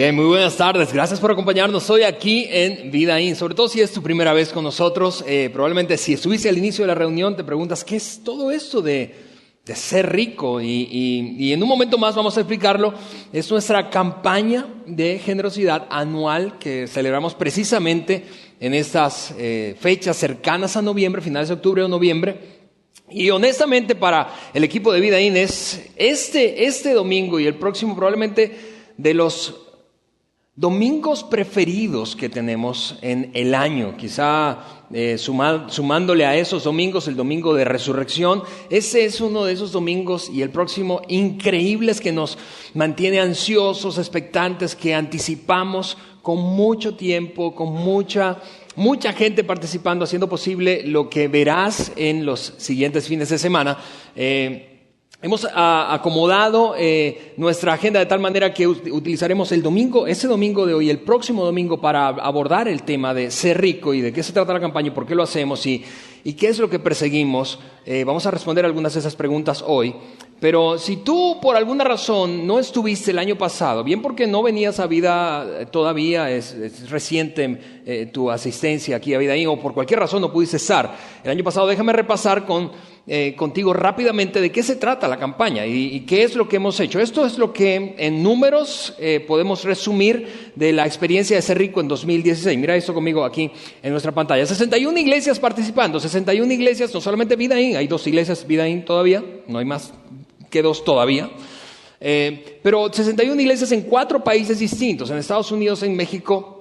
Bien, muy buenas tardes. Gracias por acompañarnos hoy aquí en Vida In. Sobre todo si es tu primera vez con nosotros, probablemente si estuviste al inicio de la reunión te preguntas ¿qué es todo esto de ser rico? Y en un momento más vamos a explicarlo. Es nuestra campaña de generosidad anual que celebramos precisamente en estas fechas cercanas a noviembre, finales de octubre o noviembre. Y honestamente para el equipo de Vida In es este domingo y el próximo probablemente de los domingos preferidos que tenemos en el año. Quizá sumándole a esos domingos el domingo de resurrección. Ese es uno de esos domingos y el próximo increíbles que nos mantiene ansiosos, expectantes, que anticipamos con mucho tiempo, con mucha gente participando, haciendo posible lo que verás en los siguientes fines de semana. Hemos acomodado nuestra agenda de tal manera que utilizaremos ese domingo de hoy, el próximo domingo, para abordar el tema de ser rico y de qué se trata la campaña y por qué lo hacemos y qué es lo que perseguimos. Vamos a responder algunas de esas preguntas hoy. Pero si tú por alguna razón no estuviste el año pasado, bien porque no venías a Vida todavía, es reciente tu asistencia aquí a Vida In, o por cualquier razón no pudiste estar el año pasado, déjame repasar contigo rápidamente de qué se trata la campaña y qué es lo que hemos hecho. Esto es lo que en números podemos resumir de la experiencia de ser rico en 2016. Mira esto conmigo aquí en nuestra pantalla. 61 iglesias participando, 61 iglesias, no solamente Vida In, hay 2 iglesias Vida In todavía, no hay más que 2 todavía. Pero 61 iglesias en 4 países distintos, en Estados Unidos, en México,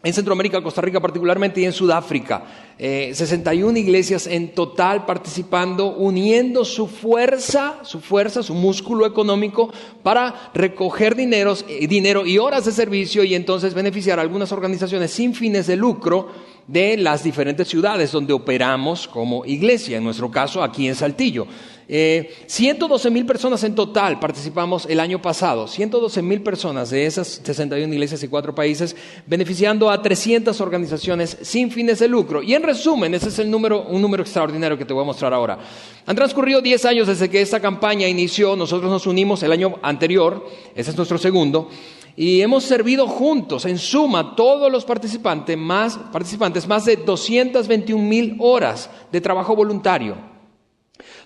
en Centroamérica, Costa Rica particularmente y en Sudáfrica. 61 iglesias en total participando, uniendo su fuerza, su músculo económico para recoger dinero y horas de servicio y entonces beneficiar a algunas organizaciones sin fines de lucro de las diferentes ciudades donde operamos como iglesia, en nuestro caso aquí en Saltillo. 112,000 personas en total participamos el año pasado, 112,000 personas de esas 61 iglesias y 4 países, beneficiando a 300 organizaciones sin fines de lucro. Y en resumen, ese es un número extraordinario que te voy a mostrar ahora. Han transcurrido 10 años desde que esta campaña inició. Nosotros nos unimos el año anterior, ese es nuestro segundo, y hemos servido juntos, en suma, todos los participantes, más de 221,000 horas de trabajo voluntario.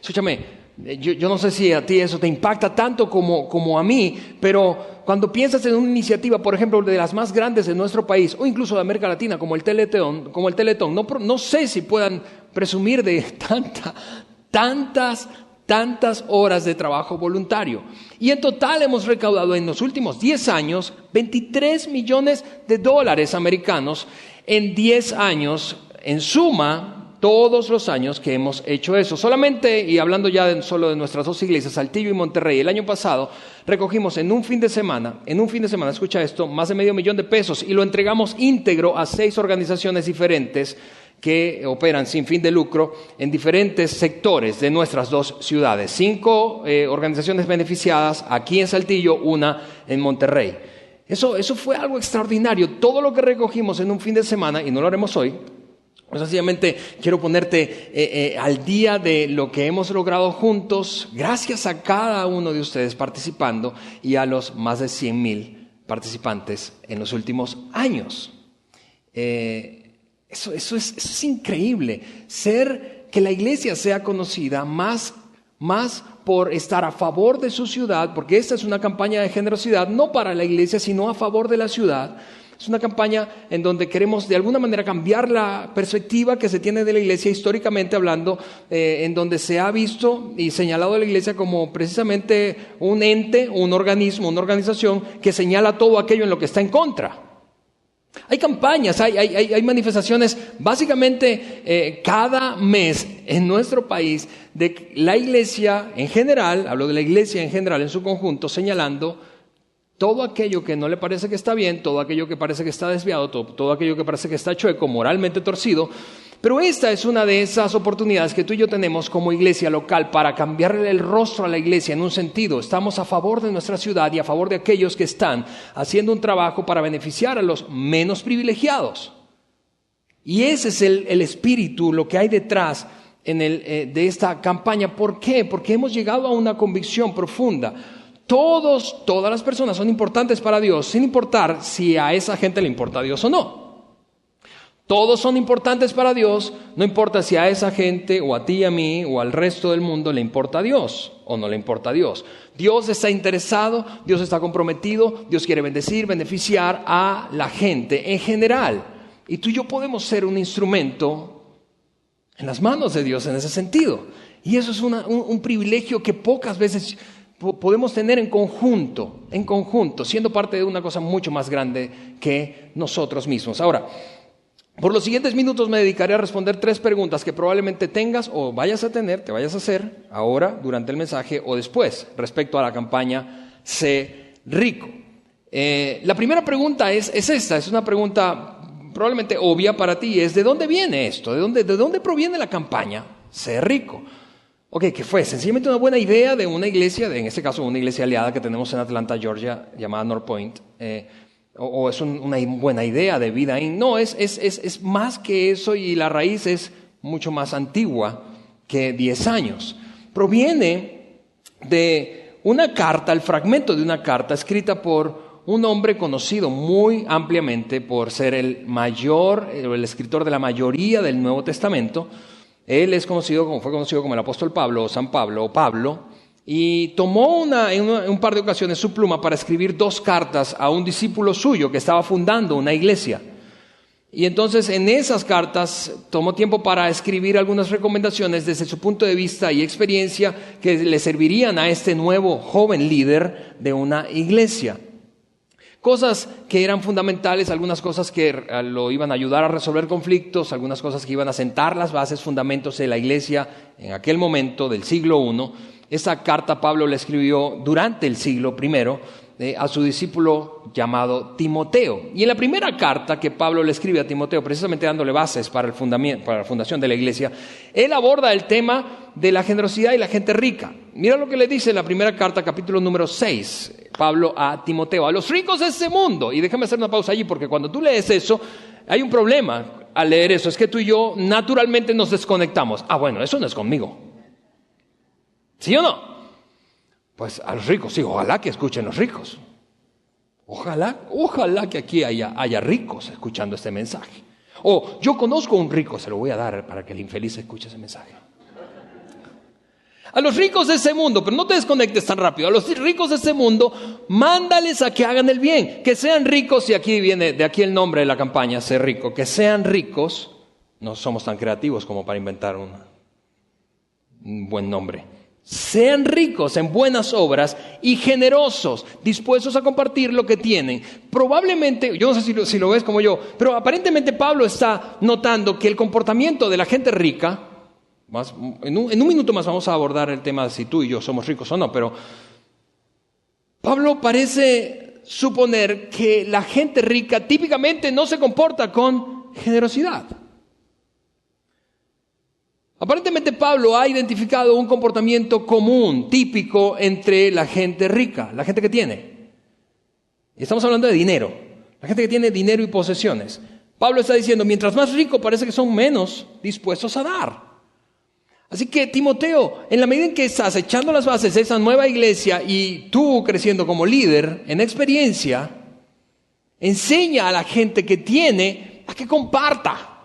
Escúchame, yo no sé si a ti eso te impacta tanto como a mí, pero cuando piensas en una iniciativa, por ejemplo, de las más grandes de nuestro país, o incluso de América Latina, como el Teletón, no sé si puedan presumir de tantas horas de trabajo voluntario. Y en total hemos recaudado en los últimos 10 años $23 millones americanos en 10 años, en suma, todos los años que hemos hecho eso. Solamente, y hablando ya solo de nuestras 2 iglesias, Saltillo y Monterrey, el año pasado recogimos en un fin de semana, escucha esto, más de $500,000 y lo entregamos íntegro a 6 organizaciones diferentes que operan sin fin de lucro en diferentes sectores de nuestras 2 ciudades. 5 organizaciones beneficiadas aquí en Saltillo, 1 en Monterrey. Eso fue algo extraordinario. Todo lo que recogimos en un fin de semana, y no lo haremos hoy, pues sencillamente quiero ponerte al día de lo que hemos logrado juntos, gracias a cada uno de ustedes participando y a los más de 100,000 participantes en los últimos años. Eso es increíble. Que la iglesia sea conocida más por estar a favor de su ciudad, porque esta es una campaña de generosidad, no para la iglesia, sino a favor de la ciudad. Es una campaña en donde queremos de alguna manera cambiar la perspectiva que se tiene de la iglesia históricamente hablando, en donde se ha visto y señalado a la iglesia como precisamente un ente, un organismo, una organización que señala todo aquello en lo que está en contra. Hay campañas, hay manifestaciones, básicamente cada mes en nuestro país de la iglesia en general, hablo de la iglesia en general en su conjunto, señalando todo aquello que no le parece que está bien, todo aquello que parece que está desviado, todo aquello que parece que está chueco, moralmente torcido. Pero esta es una de esas oportunidades que tú y yo tenemos como iglesia local para cambiarle el rostro a la iglesia en un sentido. Estamos a favor de nuestra ciudad y a favor de aquellos que están haciendo un trabajo para beneficiar a los menos privilegiados. Y ese es el espíritu, lo que hay detrás de esta campaña. ¿Por qué? Porque hemos llegado a una convicción profunda. Todas las personas son importantes para Dios, sin importar si a esa gente le importa a Dios o no. Todos son importantes para Dios, no importa si a esa gente o a ti y a mí o al resto del mundo le importa a Dios o no le importa a Dios. Dios está interesado, Dios está comprometido, Dios quiere bendecir, beneficiar a la gente en general. Y tú y yo podemos ser un instrumento en las manos de Dios en ese sentido. Y eso es un privilegio que pocas veces podemos tener en conjunto, siendo parte de una cosa mucho más grande que nosotros mismos. Ahora, por los siguientes minutos me dedicaré a responder 3 preguntas que probablemente tengas o vayas a tener, te vayas a hacer ahora, durante el mensaje o después, respecto a la campaña Sé Rico. La primera pregunta es esta, es una pregunta probablemente obvia para ti, es ¿de dónde viene esto? ¿De dónde proviene la campaña Sé Rico? Ok, ¿qué fue? Sencillamente una buena idea de una iglesia, en este caso una iglesia aliada que tenemos en Atlanta, Georgia, llamada North Point, o es una buena idea de Vida In. No, es más que eso, y la raíz es mucho más antigua que 10 años. Proviene de una carta, el fragmento de una carta escrita por un hombre conocido muy ampliamente por ser el escritor de la mayoría del Nuevo Testamento. Él fue conocido como el apóstol Pablo o San Pablo o Pablo. Y tomó en un par de ocasiones su pluma para escribir 2 cartas a un discípulo suyo que estaba fundando una iglesia. Y entonces en esas cartas tomó tiempo para escribir algunas recomendaciones desde su punto de vista y experiencia que le servirían a este nuevo joven líder de una iglesia. Cosas que eran fundamentales, algunas cosas que lo iban a ayudar a resolver conflictos, algunas cosas que iban a sentar las bases, fundamentos de la iglesia en aquel momento del siglo I. Esa carta Pablo la escribió durante el siglo I a su discípulo llamado Timoteo. Y en la primera carta que Pablo le escribe a Timoteo, precisamente dándole bases para la fundación de la iglesia, él aborda el tema de la generosidad y la gente rica. Mira lo que le dice en la primera carta, capítulo número 6, Pablo a Timoteo: a los ricos de este mundo. Y déjame hacer una pausa allí, porque cuando tú lees eso, hay un problema al leer eso, es que tú y yo naturalmente nos desconectamos. Bueno, eso no es conmigo. ¿Sí o no? Pues a los ricos, sí, ojalá que escuchen los ricos. Ojalá que aquí haya ricos escuchando este mensaje. O yo conozco un rico, se lo voy a dar para que el infeliz escuche ese mensaje. A los ricos de ese mundo, pero no te desconectes tan rápido, a los ricos de ese mundo, mándales a que hagan el bien, que sean ricos, y aquí viene de aquí el nombre de la campaña, Sé Rico, que sean ricos. No somos tan creativos como para inventar un buen nombre. Sean ricos en buenas obras y generosos, dispuestos a compartir lo que tienen. Probablemente, yo no sé si lo ves como yo, pero aparentemente Pablo está notando que el comportamiento de la gente rica, en un minuto más vamos a abordar el tema de si tú y yo somos ricos o no, pero Pablo parece suponer que la gente rica típicamente no se comporta con generosidad. Aparentemente Pablo ha identificado un comportamiento común, típico entre la gente rica, la gente que tiene. Y estamos hablando de dinero, la gente que tiene dinero y posesiones. Pablo está diciendo, mientras más rico parece que son menos dispuestos a dar. Así que Timoteo, en la medida en que estás echando las bases de esa nueva iglesia y tú creciendo como líder en experiencia, enseña a la gente que tiene a que comparta.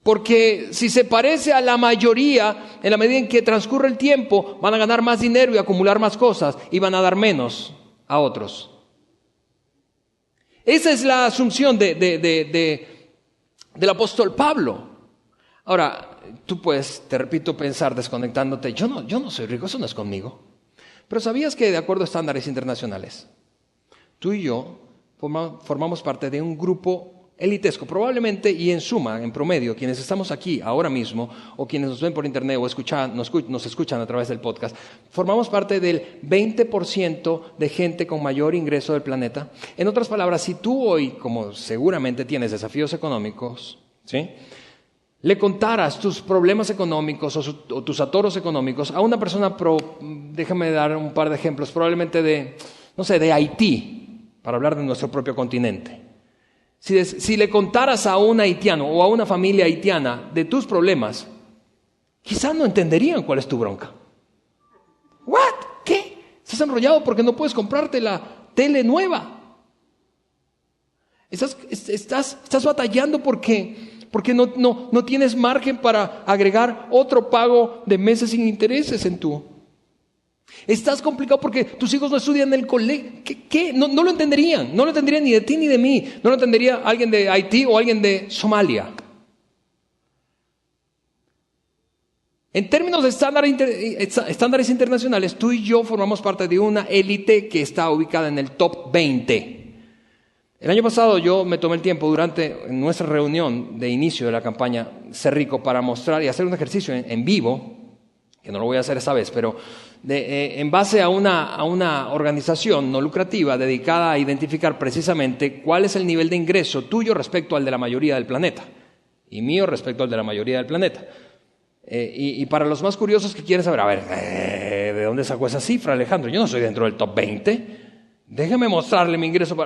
Porque si se parece a la mayoría, en la medida en que transcurre el tiempo, van a ganar más dinero y acumular más cosas y van a dar menos a otros. Esa es la asunción del apóstol Pablo. Ahora, tú puedes, te repito, pensar desconectándote, yo no soy rico, eso no es conmigo. Pero ¿sabías que de acuerdo a estándares internacionales, tú y yo formamos parte de un grupo elitesco, probablemente, y en suma, en promedio, quienes estamos aquí ahora mismo, o quienes nos ven por internet o nos escuchan a través del podcast, formamos parte del 20% de gente con mayor ingreso del planeta? En otras palabras, si tú hoy, como seguramente tienes desafíos económicos, ¿sí?, le contaras tus problemas económicos o tus atoros económicos a una persona, déjame dar un par de ejemplos, probablemente de Haití, para hablar de nuestro propio continente. Si le contaras a un haitiano o a una familia haitiana de tus problemas, quizás no entenderían cuál es tu bronca. ¿What? ¿Qué? Estás enrollado porque no puedes comprarte la tele nueva. Estás batallando porque no tienes margen para agregar otro pago de meses sin intereses en tu. Estás complicado porque tus hijos no estudian en el colegio. ¿Qué? No lo entenderían. No lo entenderían ni de ti ni de mí. No lo entendería alguien de Haití o alguien de Somalia. En términos de estándares internacionales, tú y yo formamos parte de una élite que está ubicada en el top 20. El año pasado yo me tomé el tiempo durante nuestra reunión de inicio de la campaña Ser Rico para mostrar y hacer un ejercicio en vivo, que no lo voy a hacer esta vez, pero en base a una organización no lucrativa dedicada a identificar precisamente cuál es el nivel de ingreso tuyo respecto al de la mayoría del planeta y mío respecto al de la mayoría del planeta. Y para los más curiosos que quieren saber, a ver, ¿de dónde sacó esa cifra, Alejandro? Yo no soy dentro del top 20. Déjeme mostrarle mi ingreso.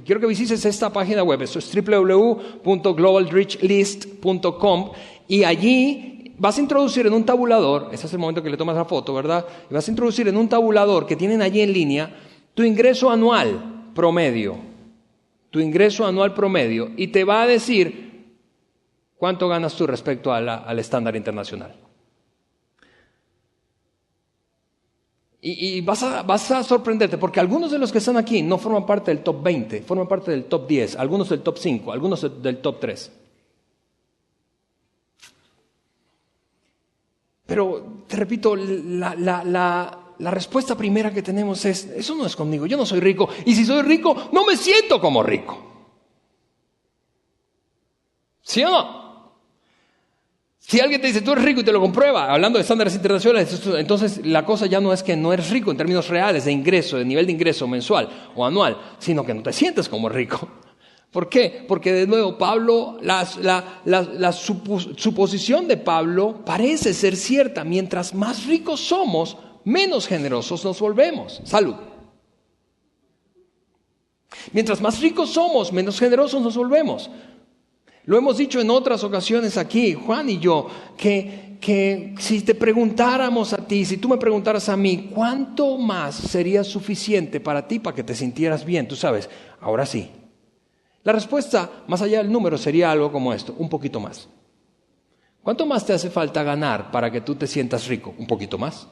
Quiero que visites esta página web. Esto es www.globalrichlist.com y allí vas a introducir en un tabulador, ese es el momento que le tomas la foto, ¿verdad? Y vas a introducir en un tabulador que tienen allí en línea tu ingreso anual promedio. Tu ingreso anual promedio. Y te va a decir cuánto ganas tú respecto al estándar internacional. Y vas a sorprenderte, porque algunos de los que están aquí no forman parte del top 20, forman parte del top 10, algunos del top 5, algunos del top 3. Pero, te repito, la respuesta primera que tenemos es, eso no es conmigo, yo no soy rico, y si soy rico, no me siento como rico. ¿Sí o no? Si alguien te dice, tú eres rico y te lo comprueba, hablando de estándares internacionales, entonces la cosa ya no es que no eres rico en términos reales de ingreso, de nivel de ingreso mensual o anual, sino que no te sientes como rico. ¿Por qué? Porque de nuevo Pablo, la suposición de Pablo parece ser cierta. Mientras más ricos somos, menos generosos nos volvemos. Salud. Mientras más ricos somos, menos generosos nos volvemos. Lo hemos dicho en otras ocasiones aquí, Juan y yo, que si te preguntáramos a ti, si tú me preguntaras a mí, ¿cuánto más sería suficiente para ti para que te sintieras bien? Tú sabes, ahora sí. La respuesta, más allá del número, sería algo como esto, un poquito más. ¿Cuánto más te hace falta ganar para que tú te sientas rico? Un poquito más.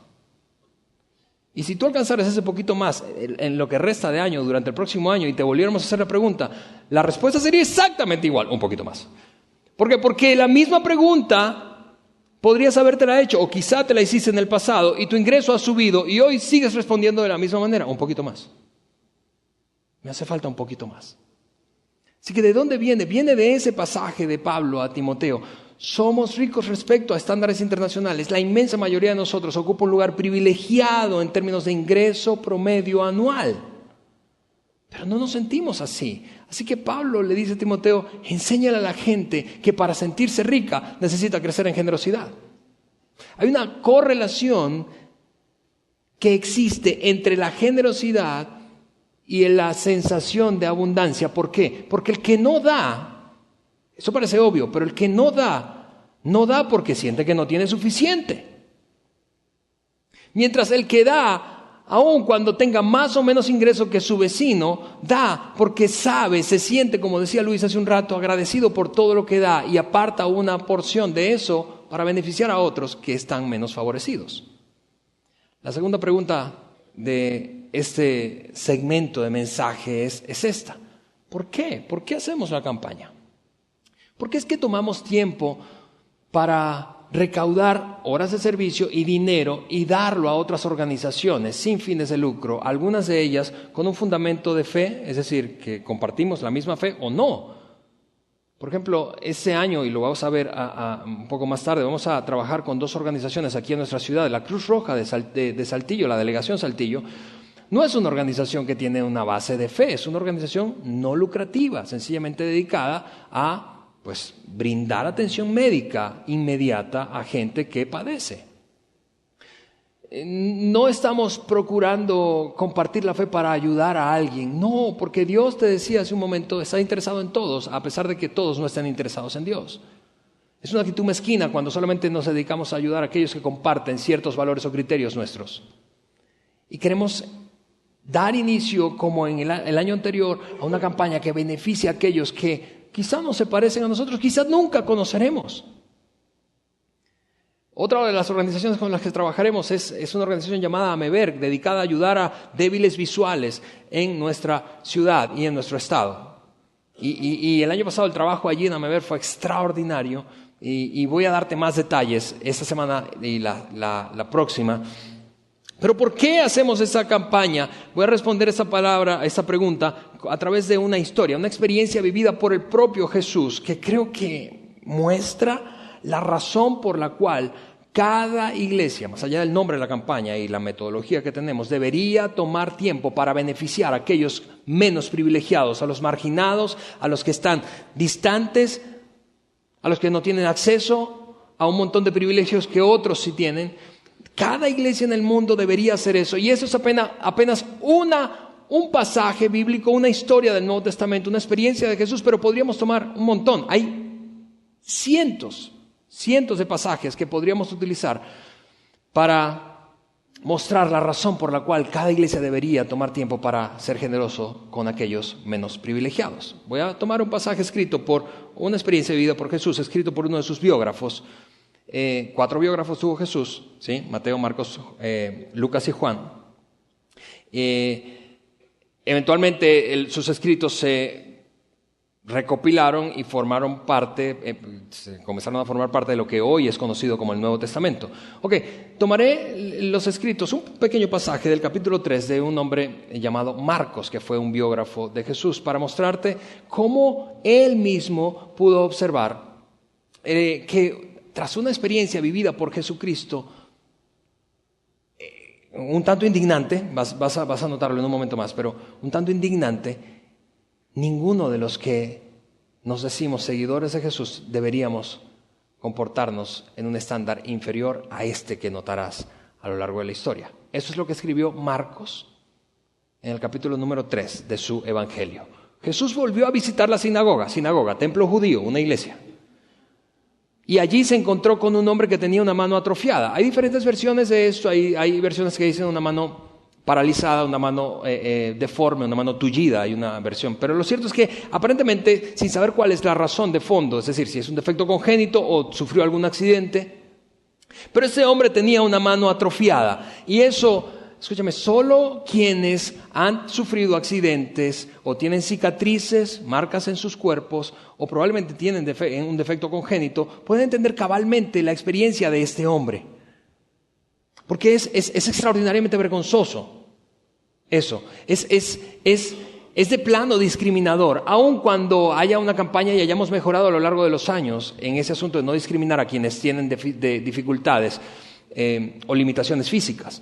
Y si tú alcanzaras ese poquito más en lo que resta de año, durante el próximo año, y te volviéramos a hacer la pregunta, la respuesta sería exactamente igual, un poquito más. ¿Por qué? Porque la misma pregunta podrías habértela hecho, o quizá te la hiciste en el pasado, y tu ingreso ha subido, y hoy sigues respondiendo de la misma manera, un poquito más. Me hace falta un poquito más. Así que ¿de dónde viene? Viene de ese pasaje de Pablo a Timoteo. Somos ricos respecto a estándares internacionales. La inmensa mayoría de nosotros ocupa un lugar privilegiado en términos de ingreso promedio anual. Pero no nos sentimos así. Así que Pablo le dice a Timoteo, enséñale a la gente que para sentirse rica necesita crecer en generosidad. Hay una correlación que existe entre la generosidad y la sensación de abundancia. ¿Por qué? Porque el que no da, eso parece obvio, pero el que no da porque siente que no tiene suficiente. Mientras el que da, aun cuando tenga más o menos ingreso que su vecino, da porque sabe, se siente, como decía Luis hace un rato, agradecido por todo lo que da y aparta una porción de eso para beneficiar a otros que están menos favorecidos. La segunda pregunta de este segmento de mensaje es esta. ¿Por qué? ¿Por qué hacemos la campaña? Porque es que tomamos tiempo para recaudar horas de servicio y dinero y darlo a otras organizaciones sin fines de lucro, algunas de ellas con un fundamento de fe, es decir, que compartimos la misma fe o no. Por ejemplo, este año, y lo vamos a ver un poco más tarde, vamos a trabajar con dos organizaciones aquí en nuestra ciudad. La Cruz Roja de Saltillo, la Delegación Saltillo, no es una organización que tiene una base de fe, es una organización no lucrativa, sencillamente dedicada a brindar atención médica inmediata a gente que padece. No estamos procurando compartir la fe para ayudar a alguien, no, porque Dios, te decía hace un momento, está interesado en todos, a pesar de que todos no estén interesados en Dios. Es una actitud mezquina cuando solamente nos dedicamos a ayudar a aquellos que comparten ciertos valores o criterios nuestros. Y queremos dar inicio, como en el año anterior, a una campaña que beneficie a aquellos que quizás no se parecen a nosotros, quizás nunca conoceremos. Otra de las organizaciones con las que trabajaremos es una organización llamada Ameberg, dedicada a ayudar a débiles visuales en nuestra ciudad y en nuestro estado. Y el año pasado el trabajo allí en Ameberg fue extraordinario y voy a darte más detalles esta semana y la próxima. Pero ¿por qué hacemos esa campaña? Voy a responder esa pregunta a través de una historia, una experiencia vivida por el propio Jesús, que creo que muestra la razón por la cual cada iglesia, más allá del nombre de la campaña y la metodología que tenemos, debería tomar tiempo para beneficiar a aquellos menos privilegiados, a los marginados, a los que están distantes, a los que no tienen acceso a un montón de privilegios que otros sí tienen. Cada iglesia en el mundo debería hacer eso, y eso es apenas un pasaje bíblico, una historia del Nuevo Testamento, una experiencia de Jesús, pero podríamos tomar un montón. Hay cientos de pasajes que podríamos utilizar para mostrar la razón por la cual cada iglesia debería tomar tiempo para ser generoso con aquellos menos privilegiados. Voy a tomar un pasaje escrito por una experiencia vivida por Jesús, escrito por uno de sus biógrafos. 4 biógrafos tuvo Jesús, ¿sí? Mateo, Marcos, Lucas y Juan. Eventualmente sus escritos se recopilaron y formaron parte, comenzaron a formar parte de lo que hoy es conocido como el Nuevo Testamento. Tomaré los escritos, un pequeño pasaje del capítulo 3 de un hombre llamado Marcos, que fue un biógrafo de Jesús, para mostrarte cómo él mismo pudo observar que tras una experiencia vivida por Jesucristo, un tanto indignante, vas a notarlo en un momento más, pero un tanto indignante, ninguno de los que nos decimos seguidores de Jesús deberíamos comportarnos en un estándar inferior a este que notarás a lo largo de la historia. Eso es lo que escribió Marcos en el capítulo número 3 de su Evangelio. Jesús volvió a visitar la sinagoga, templo judío, una iglesia. Y allí se encontró con un hombre que tenía una mano atrofiada. Hay diferentes versiones de esto. Hay versiones que dicen una mano paralizada, una mano deforme, una mano tullida, hay una versión. Pero lo cierto es que aparentemente, sin saber cuál es la razón de fondo, es decir, si es un defecto congénito o sufrió algún accidente, pero ese hombre tenía una mano atrofiada. Y eso, escúchame, solo quienes han sufrido accidentes o tienen cicatrices, marcas en sus cuerpos, o probablemente tienen un defecto congénito, pueden entender cabalmente la experiencia de este hombre. Porque es extraordinariamente vergonzoso. Eso, es de plano discriminador, aun cuando haya una campaña y hayamos mejorado a lo largo de los años en ese asunto de no discriminar a quienes tienen de dificultades o limitaciones físicas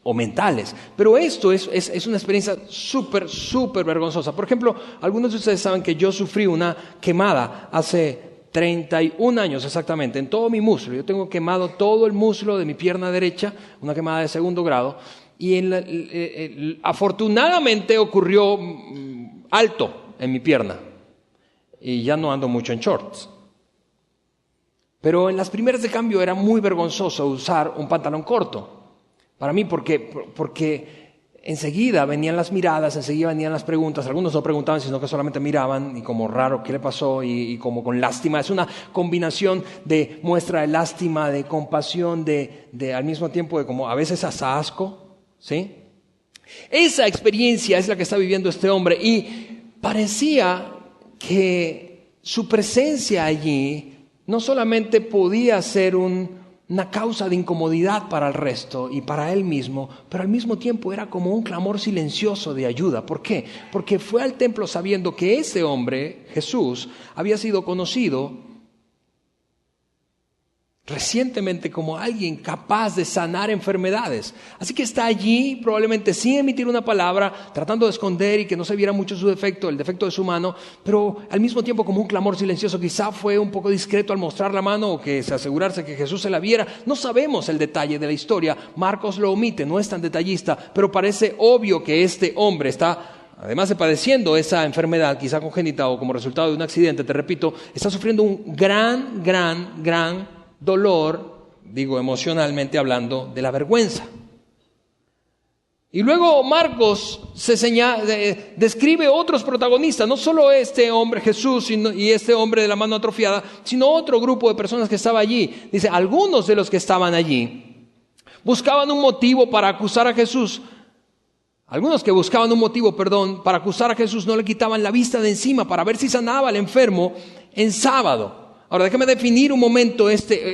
o mentales. Pero esto es una experiencia súper vergonzosa. Por ejemplo, algunos de ustedes saben que yo sufrí una quemada hace 31 años exactamente, en todo mi muslo. Yo tengo quemado todo el muslo de mi pierna derecha, una quemada de 2º grado, y afortunadamente ocurrió alto en mi pierna, y ya no ando mucho en shorts. Pero en las primeras de cambio era muy vergonzoso usar un pantalón corto para mí, porque enseguida venían las miradas, enseguida venían las preguntas. Algunos no preguntaban, sino que solamente miraban y como raro, ¿qué le pasó? Y como con lástima. Es una combinación de muestra de lástima, de compasión, de al mismo tiempo de como a veces hasta asco, ¿sí? Esa experiencia es la que está viviendo este hombre, y parecía que su presencia allí no solamente podía ser una causa de incomodidad para el resto y para él mismo, pero al mismo tiempo era como un clamor silencioso de ayuda. ¿Por qué? Porque fue al templo sabiendo que ese hombre, Jesús, había sido conocido recientemente como alguien capaz de sanar enfermedades. Así que está allí, probablemente sin emitir una palabra, tratando de esconder y que no se viera mucho su defecto, el defecto de su mano, pero al mismo tiempo como un clamor silencioso. Quizá fue un poco discreto al mostrar la mano, o que se asegurarse que Jesús se la viera. No sabemos el detalle de la historia. Marcos lo omite, no es tan detallista, pero parece obvio que este hombre está, además de padeciendo esa enfermedad, quizá congénita o como resultado de un accidente, te repito, está sufriendo un gran dolor, digo emocionalmente hablando, de la vergüenza. Y luego Marcos describe otros protagonistas, no solo este hombre Jesús y este hombre de la mano atrofiada, sino otro grupo de personas que estaba allí. Dice, algunos de los que estaban allí buscaban un motivo para acusar a Jesús. Algunos que buscaban un motivo, para acusar a Jesús no le quitaban la vista de encima para ver si sanaba al enfermo en sábado. Ahora déjame definir un momento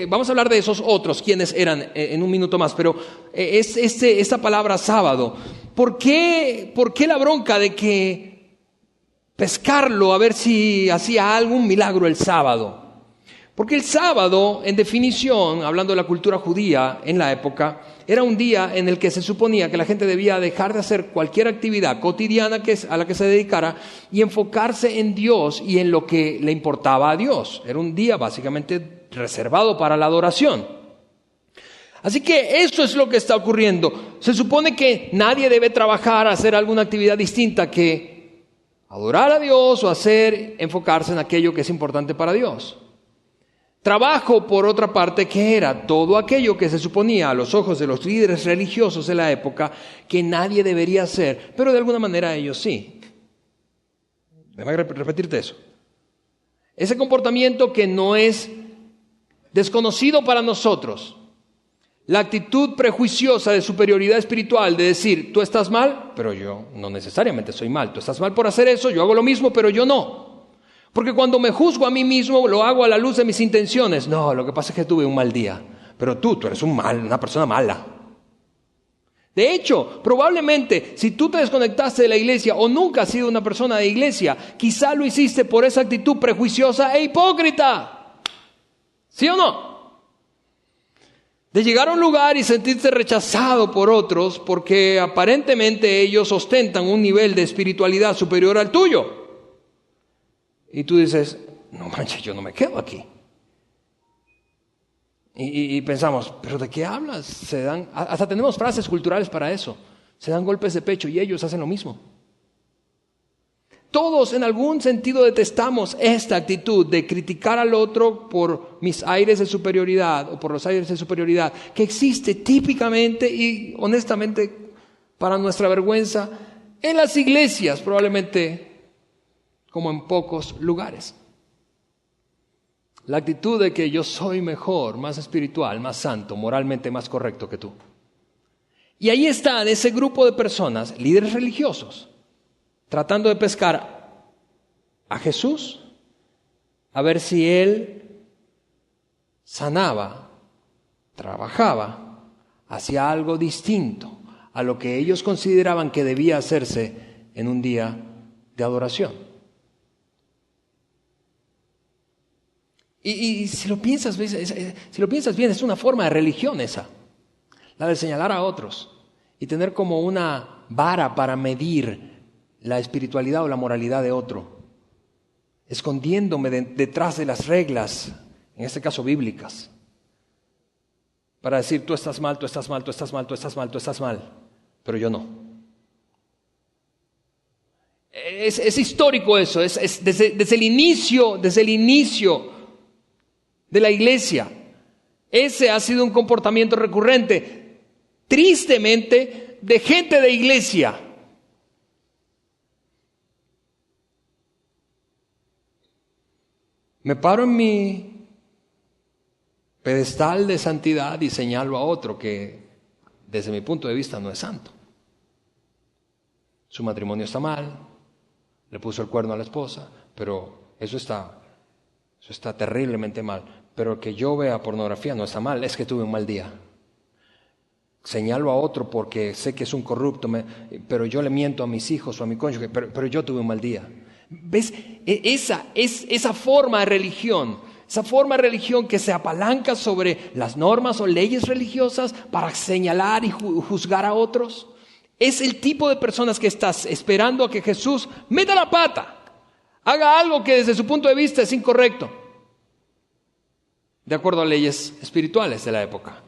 vamos a hablar de esos otros, quienes eran en un minuto más, pero esta palabra sábado, ¿por qué la bronca de que pescarlo a ver si hacía algún milagro el sábado? Porque el sábado, en definición, hablando de la cultura judía en la época, era un día en el que se suponía que la gente debía dejar de hacer cualquier actividad cotidiana a la que se dedicara y enfocarse en Dios y en lo que le importaba a Dios. Era un día básicamente reservado para la adoración. Así que eso es lo que está ocurriendo. Se supone que nadie debe trabajar, hacer alguna actividad distinta que adorar a Dios o enfocarse en aquello que es importante para Dios. Trabajo, por otra parte, que era todo aquello que se suponía a los ojos de los líderes religiosos de la época que nadie debería hacer, pero de alguna manera ellos sí. Déjame repetirte eso. Ese comportamiento que no es desconocido para nosotros, la actitud prejuiciosa de superioridad espiritual, de decir, tú estás mal, pero yo no necesariamente soy mal. Tú estás mal por hacer eso, yo hago lo mismo, pero yo no. Porque cuando me juzgo a mí mismo, lo hago a la luz de mis intenciones. No, lo que pasa es que tuve un mal día. Pero tú eres una persona mala. De hecho, probablemente, si tú te desconectaste de la iglesia o nunca has sido una persona de iglesia, quizá lo hiciste por esa actitud prejuiciosa e hipócrita. ¿Sí o no? De llegar a un lugar y sentirte rechazado por otros porque aparentemente ellos ostentan un nivel de espiritualidad superior al tuyo. Y tú dices, no manches, yo no me quedo aquí. Y pensamos, ¿pero de qué hablas? Hasta tenemos frases culturales para eso. Se dan golpes de pecho y ellos hacen lo mismo. Todos en algún sentido detestamos esta actitud de criticar al otro por mis aires de superioridad o por los aires de superioridad que existe típicamente y honestamente para nuestra vergüenza en las iglesias, probablemente como en pocos lugares. La actitud de que yo soy mejor, más espiritual, más santo, moralmente más correcto que tú. Y ahí están ese grupo de personas, líderes religiosos, tratando de pescar a Jesús, a ver si Él sanaba, trabajaba, hacía algo distinto a lo que ellos consideraban que debía hacerse en un día de adoración. Y si lo piensas bien, es una forma de religión esa, la de señalar a otros y tener como una vara para medir la espiritualidad o la moralidad de otro, escondiéndome detrás de las reglas, en este caso bíblicas, para decir tú estás mal, tú estás mal, tú estás mal, tú estás mal, tú estás mal, pero yo no. Es histórico eso, es desde el inicio de la iglesia. Ese ha sido un comportamiento recurrente, tristemente, de gente de iglesia. Me paro en mi pedestal de santidad y señalo a otro que, desde mi punto de vista, no es santo. Su matrimonio está mal, le puso el cuerno a la esposa, pero eso está terriblemente mal. Pero que yo vea pornografía no está mal, es que tuve un mal día. Señalo a otro porque sé que es un corrupto, pero yo le miento a mis hijos o a mi cónyuge, pero yo tuve un mal día. ¿Ves? Esa forma de religión, que se apalanca sobre las normas o leyes religiosas para señalar y juzgar a otros, es el tipo de personas que estás esperando a que Jesús meta la pata, haga algo que desde su punto de vista es incorrecto, de acuerdo a leyes espirituales de la época.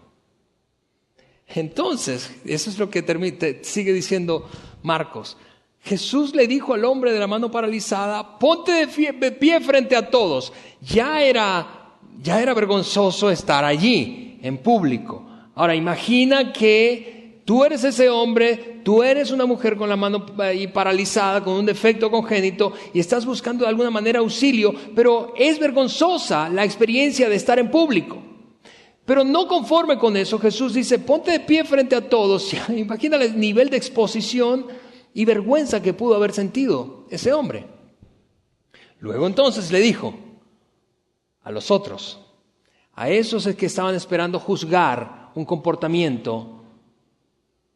Entonces, eso es lo que sigue diciendo Marcos. Jesús le dijo al hombre de la mano paralizada, ponte de pie frente a todos. Ya era vergonzoso estar allí, en público. Ahora, imagina que Tú eres ese hombre, tú eres una mujer con la mano ahí paralizada, con un defecto congénito y estás buscando de alguna manera auxilio, pero es vergonzosa la experiencia de estar en público. Pero no conforme con eso, Jesús dice, ponte de pie frente a todos. Imagínale el nivel de exposición y vergüenza que pudo haber sentido ese hombre. Luego entonces le dijo a los otros, a esos que estaban esperando juzgar un comportamiento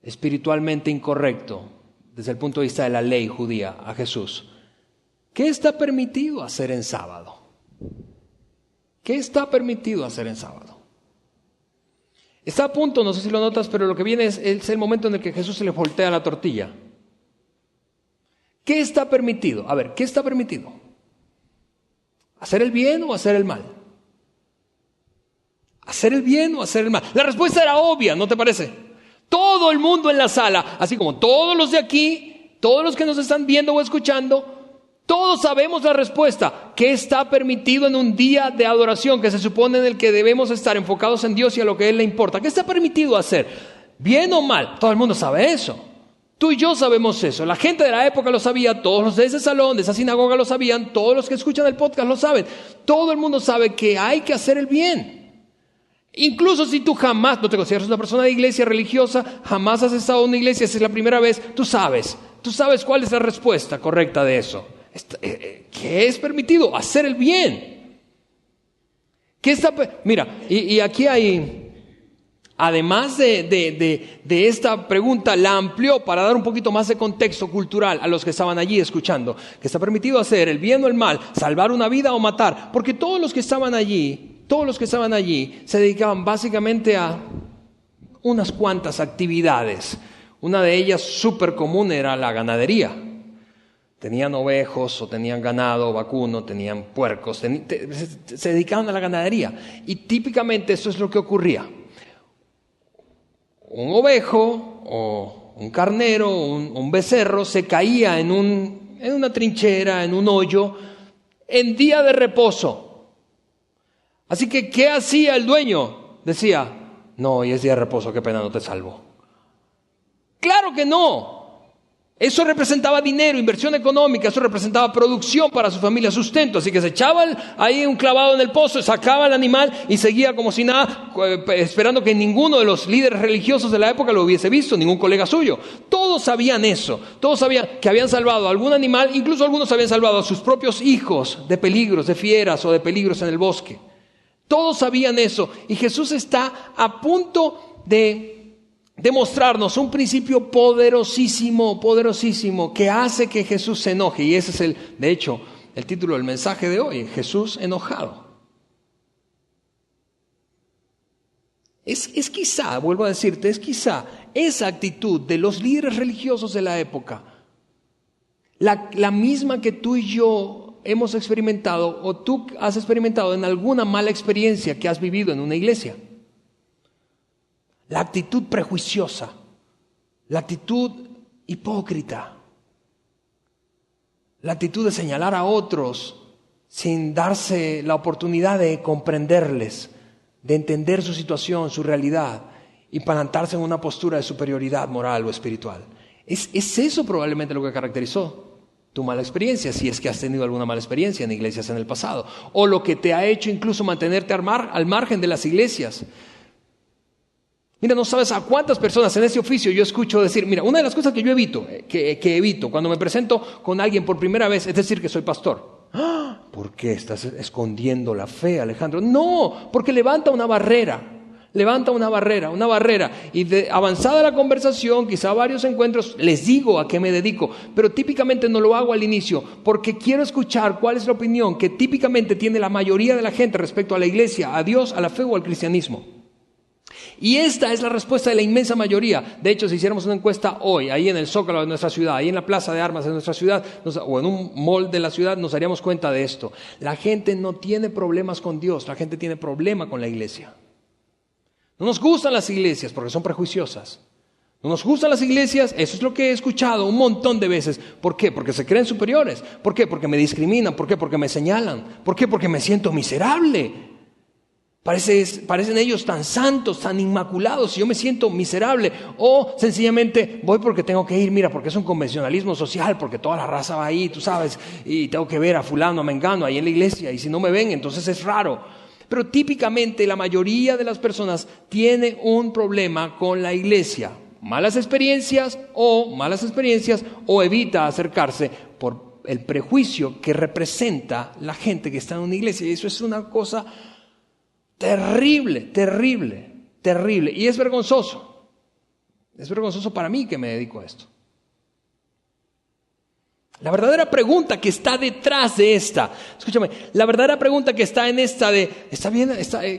espiritualmente incorrecto desde el punto de vista de la ley judía, a Jesús, ¿qué está permitido hacer en sábado? ¿Qué está permitido hacer en sábado? Está a punto, no sé si lo notas, pero lo que viene es el momento en el que Jesús se le voltea la tortilla. ¿Qué está permitido? A ver, ¿qué está permitido? ¿Hacer el bien o hacer el mal? ¿Hacer el bien o hacer el mal? La respuesta era obvia, ¿no te parece? Todo el mundo en la sala, así como todos los de aquí, todos los que nos están viendo o escuchando, todos sabemos la respuesta. ¿Qué está permitido en un día de adoración que se supone en el que debemos estar enfocados en Dios y a lo que a Él le importa? ¿Qué está permitido hacer? ¿Bien o mal? Todo el mundo sabe eso. Tú y yo sabemos eso. La gente de la época lo sabía, todos los de ese salón, de esa sinagoga lo sabían, todos los que escuchan el podcast lo saben. Todo el mundo sabe que hay que hacer el bien. Incluso si tú jamás, no te consideras una persona de iglesia religiosa, jamás has estado en una iglesia, esa es la primera vez, tú sabes cuál es la respuesta correcta de eso. ¿Qué es permitido? Hacer el bien. Mira, y aquí hay, además de esta pregunta, la amplió para dar un poquito más de contexto cultural a los que estaban allí escuchando. ¿Qué está permitido hacer? ¿El bien o el mal? ¿Salvar una vida o matar? Porque todos los que estaban allí se dedicaban básicamente a unas cuantas actividades. Una de ellas súper común era la ganadería. Tenían ovejos o tenían ganado vacuno, tenían puercos, se dedicaban a la ganadería. Y típicamente eso es lo que ocurría. Un ovejo o un carnero o un becerro se caía en una trinchera, en un hoyo, en día de reposo. Así que, ¿qué hacía el dueño? Decía, no, hoy es día de reposo, qué pena, no te salvo. ¡Claro que no! Eso representaba dinero, inversión económica, eso representaba producción para su familia, sustento. Así que se echaba ahí un clavado en el pozo, sacaba el animal y seguía como si nada, esperando que ninguno de los líderes religiosos de la época lo hubiese visto, ningún colega suyo. Todos sabían eso, todos sabían que habían salvado a algún animal, incluso algunos habían salvado a sus propios hijos de peligros, de fieras o de peligros en el bosque. Todos sabían eso y Jesús está a punto de demostrarnos un principio poderosísimo que hace que Jesús se enoje. Y ese es de hecho, el título del mensaje de hoy, Jesús enojado. Es quizá, vuelvo a decirte, es quizá esa actitud de los líderes religiosos de la época, la misma que tú y yo hemos experimentado o tú has experimentado en alguna mala experiencia que has vivido en una iglesia. La actitud prejuiciosa, la actitud hipócrita, la actitud de señalar a otros sin darse la oportunidad de comprenderles, de entender su situación, su realidad y plantarse en una postura de superioridad moral o espiritual. Es eso probablemente lo que caracterizó tu mala experiencia, si es que has tenido alguna mala experiencia en iglesias en el pasado, o lo que te ha hecho incluso mantenerte al margen de las iglesias. Mira, no sabes a cuántas personas en ese oficio yo escucho decir, mira, una de las cosas que yo evito, que evito cuando me presento con alguien por primera vez, es decir que soy pastor. ¿Por qué estás escondiendo la fe, Alejandro? No, porque levanta una barrera, y de avanzada la conversación, quizá varios encuentros, les digo a qué me dedico, pero típicamente no lo hago al inicio, porque quiero escuchar cuál es la opinión que típicamente tiene la mayoría de la gente respecto a la iglesia, a Dios, a la fe o al cristianismo. Y esta es la respuesta de la inmensa mayoría. De hecho, si hiciéramos una encuesta hoy, ahí en el Zócalo de nuestra ciudad, ahí en la Plaza de Armas de nuestra ciudad, o en un mall de la ciudad, nos daríamos cuenta de esto. La gente no tiene problemas con Dios, la gente tiene problema con la iglesia. No nos gustan las iglesias porque son prejuiciosas. No nos gustan las iglesias, eso es lo que he escuchado un montón de veces. ¿Por qué? Porque se creen superiores. ¿Por qué? Porque me discriminan. ¿Por qué? Porque me señalan. ¿Por qué? Porque me siento miserable. Parecen ellos tan santos, tan inmaculados, y yo me siento miserable. O sencillamente voy porque tengo que ir, mira, porque es un convencionalismo social, porque toda la raza va ahí, tú sabes, y tengo que ver a fulano, a mengano ahí en la iglesia, y si no me ven, entonces es raro. Pero típicamente la mayoría de las personas tiene un problema con la iglesia. Malas experiencias o evita acercarse por el prejuicio que representa la gente que está en una iglesia. Y eso es una cosa terrible, terrible, terrible. Y es vergonzoso. Es vergonzoso para mí que me dedico a esto. La verdadera pregunta que está detrás de esta, escúchame, la verdadera pregunta que está en esta de, ¿está bien?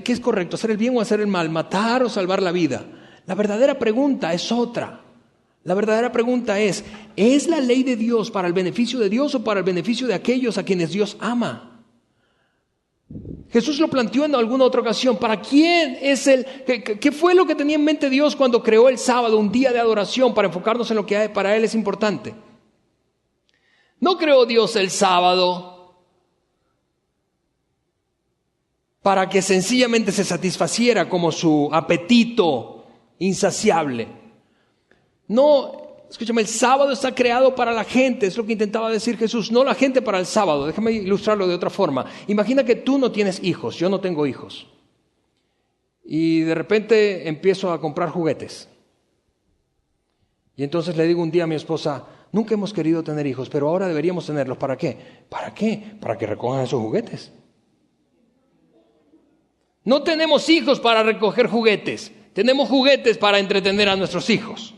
¿Qué es correcto? ¿Hacer el bien o hacer el mal? ¿Matar o salvar la vida? La verdadera pregunta es otra. La verdadera pregunta ¿es la ley de Dios para el beneficio de Dios o para el beneficio de aquellos a quienes Dios ama? Jesús lo planteó en alguna otra ocasión. ¿Para quién es qué fue lo que tenía en mente Dios cuando creó el sábado, un día de adoración, para enfocarnos en lo que para Él es importante? No creó Dios el sábado para que sencillamente se satisfaciera como su apetito insaciable. No, escúchame, el sábado está creado para la gente, es lo que intentaba decir Jesús, no la gente para el sábado. Déjame ilustrarlo de otra forma. Imagina que tú no tienes hijos, yo no tengo hijos. Y de repente empiezo a comprar juguetes. Y entonces le digo un día a mi esposa, nunca hemos querido tener hijos, pero ahora deberíamos tenerlos. ¿Para qué? ¿Para qué? Para que recojan esos juguetes. No tenemos hijos para recoger juguetes. Tenemos juguetes para entretener a nuestros hijos.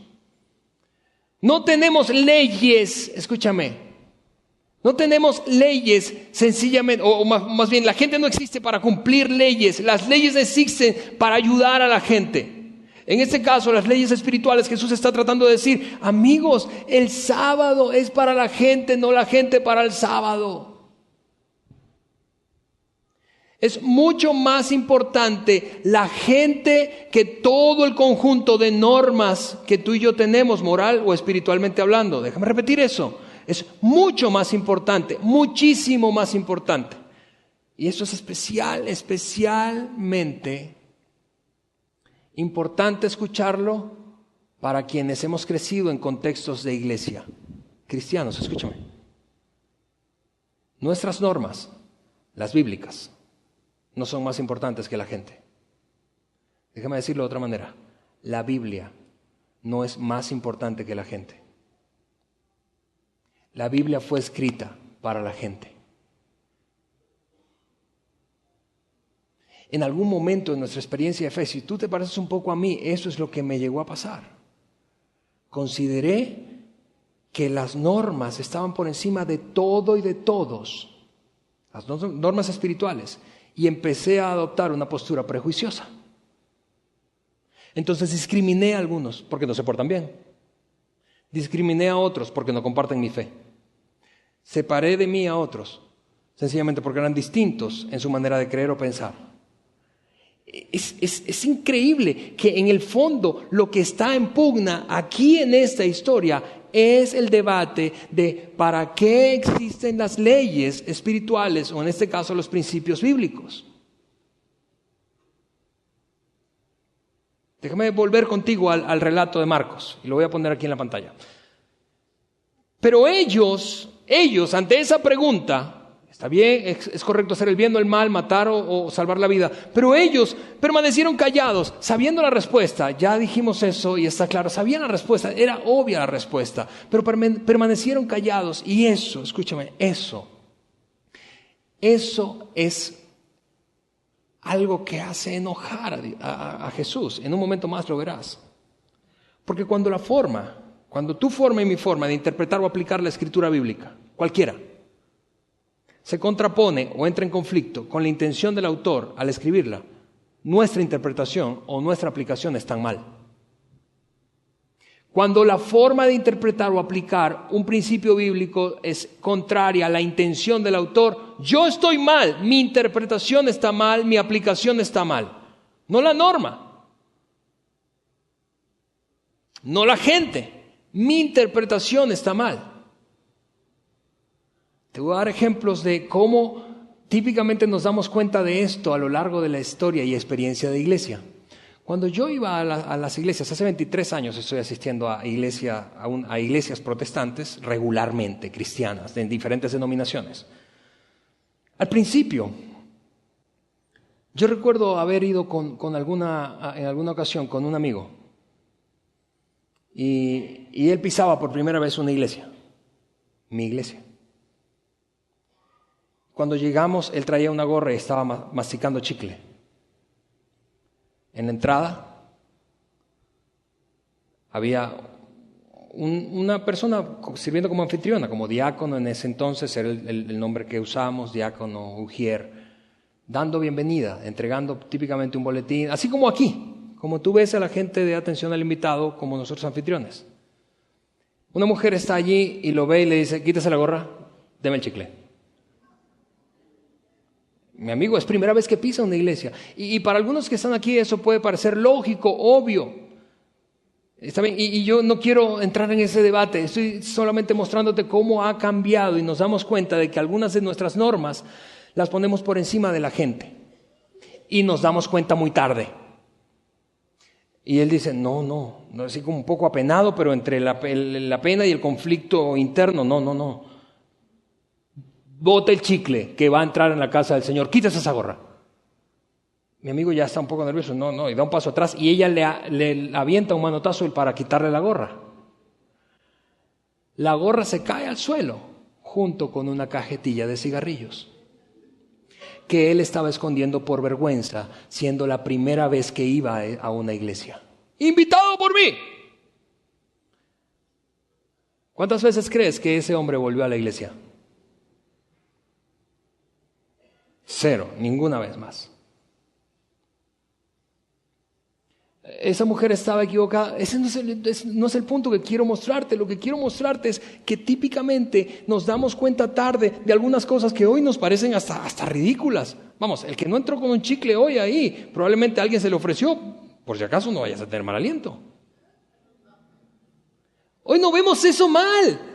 No tenemos leyes, escúchame. No tenemos leyes sencillamente, o más bien la gente no existe para cumplir leyes. Las leyes existen para ayudar a la gente. En este caso, las leyes espirituales, Jesús está tratando de decir, amigos, el sábado es para la gente, no la gente para el sábado. Es mucho más importante la gente que todo el conjunto de normas que tú y yo tenemos, moral o espiritualmente hablando. Déjame repetir eso. Es mucho más importante, muchísimo más importante. Y eso es especialmente importante escucharlo para quienes hemos crecido en contextos de iglesia. Cristianos, escúchame. Nuestras normas, las bíblicas, no son más importantes que la gente. Déjame decirlo de otra manera. La Biblia no es más importante que la gente. La Biblia fue escrita para la gente. En algún momento en nuestra experiencia de fe, si tú te pareces un poco a mí, eso es lo que me llegó a pasar. Consideré que las normas estaban por encima de todo y de todos, las normas espirituales, y empecé a adoptar una postura prejuiciosa. Entonces discriminé a algunos porque no se portan bien. Discriminé a otros porque no comparten mi fe. Separé de mí a otros, sencillamente porque eran distintos en su manera de creer o pensar. Es increíble que en el fondo lo que está en pugna aquí en esta historia es el debate de para qué existen las leyes espirituales o en este caso los principios bíblicos. Déjame volver contigo al relato de Marcos y lo voy a poner aquí en la pantalla. Pero ellos ante esa pregunta, está bien, es correcto hacer el bien o el mal, matar o salvar la vida, pero ellos permanecieron callados, sabiendo la respuesta. Ya dijimos eso y está claro, sabían la respuesta, era obvia la respuesta, pero permanecieron callados. Y eso, escúchame, eso es algo que hace enojar a Jesús. En un momento más lo verás. Porque cuando tu forma y mi forma de interpretar o aplicar la escritura bíblica, cualquiera, se contrapone o entra en conflicto con la intención del autor al escribirla, nuestra interpretación o nuestra aplicación están mal. Cuando la forma de interpretar o aplicar un principio bíblico es contraria a la intención del autor, yo estoy mal, mi interpretación está mal, mi aplicación está mal. No la norma, no la gente, mi interpretación está mal. Te voy a dar ejemplos de cómo típicamente nos damos cuenta de esto a lo largo de la historia y experiencia de iglesia. Cuando yo iba a las iglesias, hace 23 años estoy asistiendo a iglesias protestantes regularmente, cristianas, en diferentes denominaciones. Al principio, yo recuerdo haber ido en alguna ocasión con un amigo y él pisaba por primera vez una iglesia, mi iglesia. Cuando llegamos, él traía una gorra y estaba masticando chicle. En la entrada había una persona sirviendo como anfitriona, como diácono en ese entonces, era el nombre que usamos, diácono, ujier, dando bienvenida, entregando típicamente un boletín, así como aquí, como tú ves a la gente de atención al invitado, como nosotros anfitriones. Una mujer está allí y lo ve y le dice, quítese la gorra, deme el chicle. Mi amigo, es primera vez que pisa una iglesia. Y para algunos que están aquí eso puede parecer lógico, obvio. Está bien, y yo no quiero entrar en ese debate. Estoy solamente mostrándote cómo ha cambiado y nos damos cuenta de que algunas de nuestras normas las ponemos por encima de la gente. Y nos damos cuenta muy tarde. Y él dice, no, así como un poco apenado, pero entre la pena y el conflicto interno, no. Bota el chicle que va a entrar en la casa del Señor. Quítese esa gorra. Mi amigo ya está un poco nervioso. No, y da un paso atrás. Y ella le avienta un manotazo para quitarle la gorra. La gorra se cae al suelo junto con una cajetilla de cigarrillos que él estaba escondiendo por vergüenza, siendo la primera vez que iba a una iglesia. ¡Invitado por mí! ¿Cuántas veces crees que ese hombre volvió a la iglesia? 0, ninguna vez más. Esa mujer estaba equivocada. Ese no es el punto que quiero mostrarte. Lo que quiero mostrarte es que típicamente nos damos cuenta tarde de algunas cosas que hoy nos parecen hasta ridículas. Vamos, el que no entró con un chicle hoy ahí, probablemente alguien se le ofreció, por si acaso no vayas a tener mal aliento. Hoy no vemos eso mal.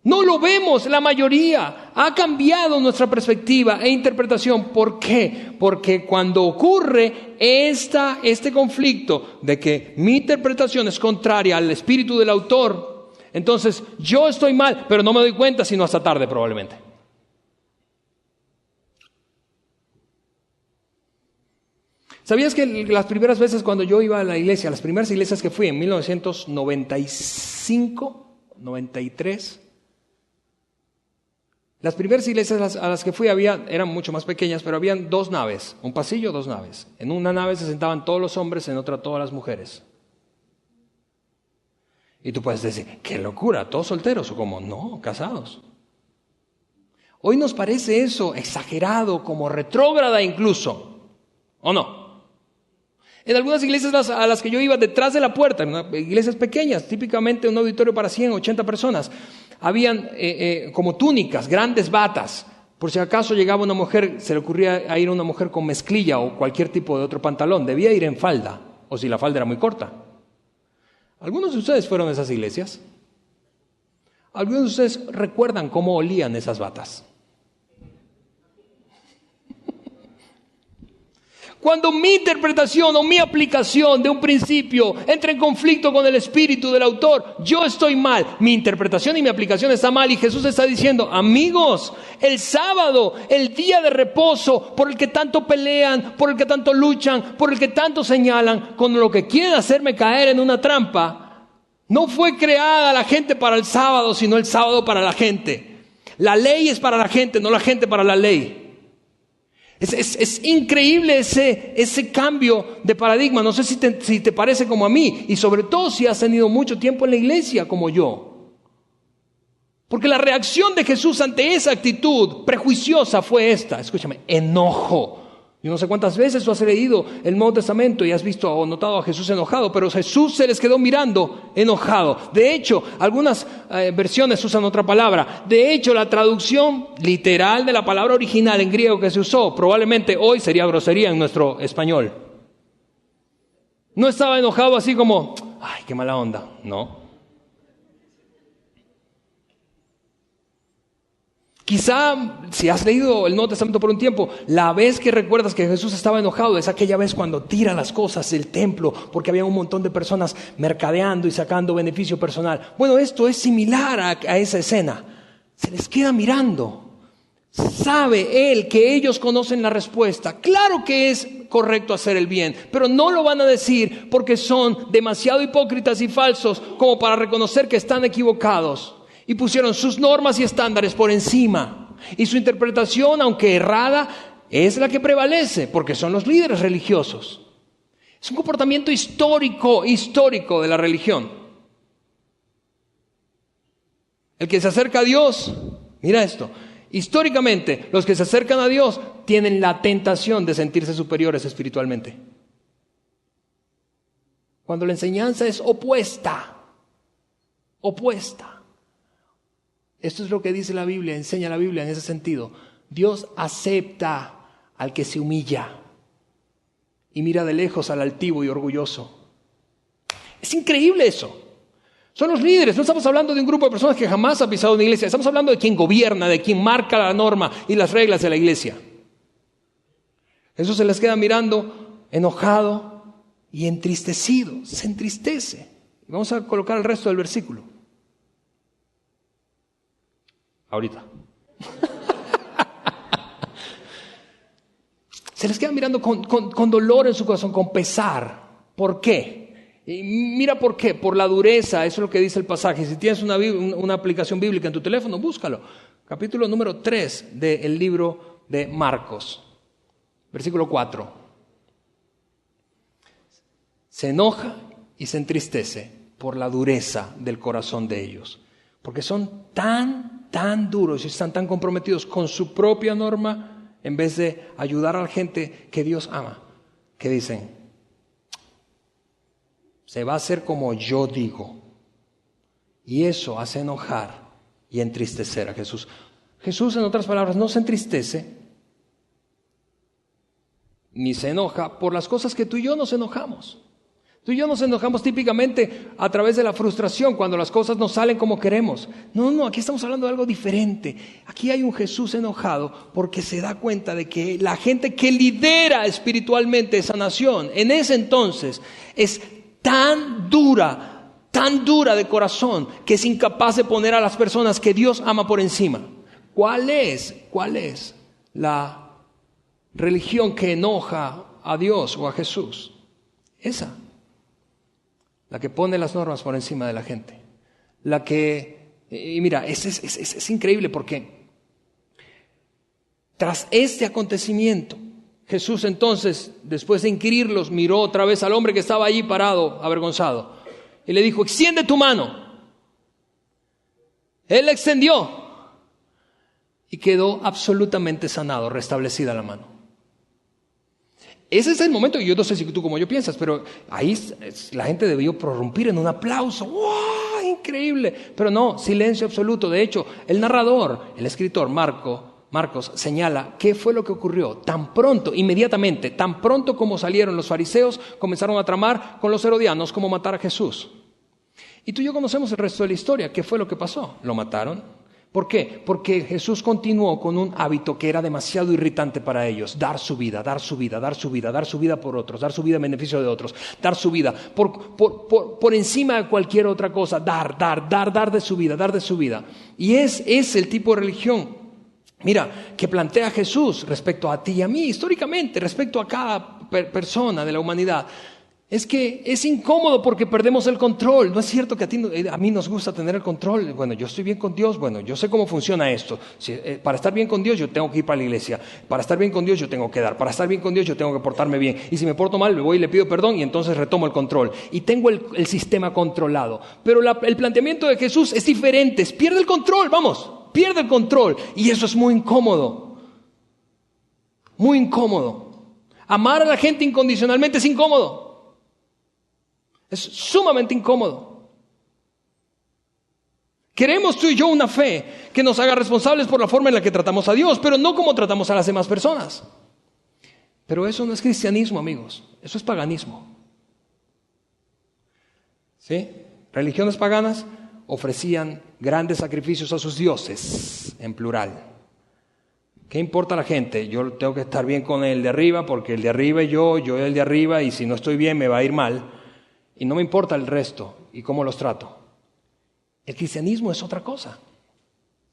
No lo vemos, la mayoría. Ha cambiado nuestra perspectiva e interpretación. ¿Por qué? Porque cuando ocurre este conflicto de que mi interpretación es contraria al espíritu del autor, entonces yo estoy mal, pero no me doy cuenta sino hasta tarde probablemente. ¿Sabías que las primeras veces cuando yo iba a la iglesia, las primeras iglesias que fui en 1995, 93... Las primeras iglesias a las que fui eran mucho más pequeñas, pero habían 2 naves, un pasillo, 2 naves. En una nave se sentaban todos los hombres, en otra todas las mujeres. Y tú puedes decir, ¡qué locura! ¿Todos solteros o cómo? No, casados. Hoy nos parece eso exagerado, como retrógrada incluso, ¿o no? En algunas iglesias a las que yo iba detrás de la puerta, iglesias pequeñas, típicamente un auditorio para 100, 80 personas, habían como túnicas, grandes batas. Por si acaso llegaba una mujer, se le ocurría a ir a una mujer con mezclilla o cualquier tipo de otro pantalón, debía ir en falda, o si la falda era muy corta. ¿Algunos de ustedes fueron a esas iglesias? ¿Algunos de ustedes recuerdan cómo olían esas batas? Cuando mi interpretación o mi aplicación de un principio entra en conflicto con el espíritu del autor, yo estoy mal. Mi interpretación y mi aplicación está mal. Y Jesús está diciendo, amigos, el sábado, el día de reposo, por el que tanto pelean, por el que tanto luchan, por el que tanto señalan, con lo que quieren hacerme caer en una trampa, no fue creada la gente para el sábado, sino el sábado para la gente. La ley es para la gente, no la gente para la ley. Es increíble ese cambio de paradigma. No sé si te parece como a mí, y sobre todo si has tenido mucho tiempo en la iglesia como yo. Porque la reacción de Jesús ante esa actitud prejuiciosa fue esta, escúchame, enojo. Yo no sé cuántas veces tú has leído el Nuevo Testamento y has visto o notado a Jesús enojado, pero Jesús se les quedó mirando enojado. De hecho, algunas versiones usan otra palabra. De hecho, la traducción literal de la palabra original en griego que se usó, probablemente hoy sería grosería en nuestro español. No estaba enojado así como, ay, qué mala onda, no. Quizá, si has leído el Nuevo Testamento por un tiempo, la vez que recuerdas que Jesús estaba enojado es aquella vez cuando tira las cosas del templo porque había un montón de personas mercadeando y sacando beneficio personal. Bueno, esto es similar a esa escena. Se les queda mirando. Sabe Él que ellos conocen la respuesta. Claro que es correcto hacer el bien, pero no lo van a decir porque son demasiado hipócritas y falsos como para reconocer que están equivocados. Y pusieron sus normas y estándares por encima. Y su interpretación, aunque errada, es la que prevalece, porque son los líderes religiosos. Es un comportamiento histórico de la religión. El que se acerca a Dios, mira esto, históricamente los que se acercan a Dios tienen la tentación de sentirse superiores espiritualmente. Cuando la enseñanza es opuesta. Esto es lo que dice la Biblia, enseña la Biblia en ese sentido. Dios acepta al que se humilla y mira de lejos al altivo y orgulloso. Es increíble eso. Son los líderes, no estamos hablando de un grupo de personas que jamás ha pisado una iglesia. Estamos hablando de quien gobierna, de quien marca la norma y las reglas de la iglesia. Jesús se les queda mirando, enojado y entristecido. Se entristece. Vamos a colocar el resto del versículo. Ahorita. Se les queda mirando con dolor en su corazón, con pesar. ¿Por qué? Y mira por qué. Por la dureza, eso es lo que dice el pasaje. Si tienes una aplicación bíblica en tu teléfono, búscalo. Capítulo número 3 del libro de Marcos. Versículo 4. Se enoja y se entristece por la dureza del corazón de ellos. Porque son tan duros y están tan comprometidos con su propia norma en vez de ayudar a la gente que Dios ama, que dicen, se va a hacer como yo digo. Y eso hace enojar y entristecer a Jesús. Jesús, en otras palabras, no se entristece ni se enoja por las cosas que tú y yo nos enojamos. Tú y yo nos enojamos típicamente a través de la frustración cuando las cosas no salen como queremos. No, aquí estamos hablando de algo diferente. Aquí hay un Jesús enojado porque se da cuenta de que la gente que lidera espiritualmente esa nación en ese entonces es tan dura de corazón que es incapaz de poner a las personas que Dios ama por encima. ¿Cuál es la religión que enoja a Dios o a Jesús? Esa. La que pone las normas por encima de la gente. La que, y mira, es increíble porque tras este acontecimiento, Jesús entonces, después de inquirirlos, miró otra vez al hombre que estaba allí parado, avergonzado, y le dijo, extiende tu mano. Él la extendió y quedó absolutamente sanado, restablecida la mano. Ese es el momento, y yo no sé si tú como yo piensas, pero ahí la gente debió prorrumpir en un aplauso. ¡Wow! Increíble. Pero no, silencio absoluto. De hecho, el narrador, el escritor Marcos, señala qué fue lo que ocurrió. Tan pronto, inmediatamente, tan pronto como salieron los fariseos, comenzaron a tramar con los herodianos cómo matar a Jesús. Y tú y yo conocemos el resto de la historia. ¿Qué fue lo que pasó? Lo mataron. ¿Por qué? Porque Jesús continuó con un hábito que era demasiado irritante para ellos. Dar su vida por otros, dar su vida en beneficio de otros, dar su vida por encima de cualquier otra cosa, dar de su vida. Y es el tipo de religión, mira, que plantea Jesús respecto a ti y a mí, históricamente, respecto a cada persona de la humanidad. Es que es incómodo porque perdemos el control. No es cierto que a mí nos gusta tener el control. Bueno, yo estoy bien con Dios. Bueno, yo sé cómo funciona esto. Para estar bien con Dios yo tengo que ir para la iglesia. Para estar bien con Dios yo tengo que dar. Para estar bien con Dios yo tengo que portarme bien. Y si me porto mal, me voy y le pido perdón y entonces retomo el control. Y tengo el sistema controlado. Pero el planteamiento de Jesús es diferente. Pierde el control, pierde el control. Y eso es muy incómodo. Muy incómodo. Amar a la gente incondicionalmente es incómodo. Es sumamente incómodo. Queremos tú y yo una fe que nos haga responsables por la forma en la que tratamos a Dios, pero no como tratamos a las demás personas. Pero eso no es cristianismo, amigos. Eso es paganismo. ¿Sí? Religiones paganas ofrecían grandes sacrificios a sus dioses, en plural. ¿Qué importa a la gente? Yo tengo que estar bien con el de arriba porque el de arriba y yo el de arriba, y si no estoy bien me va a ir mal. Y no me importa el resto y cómo los trato. El cristianismo es otra cosa.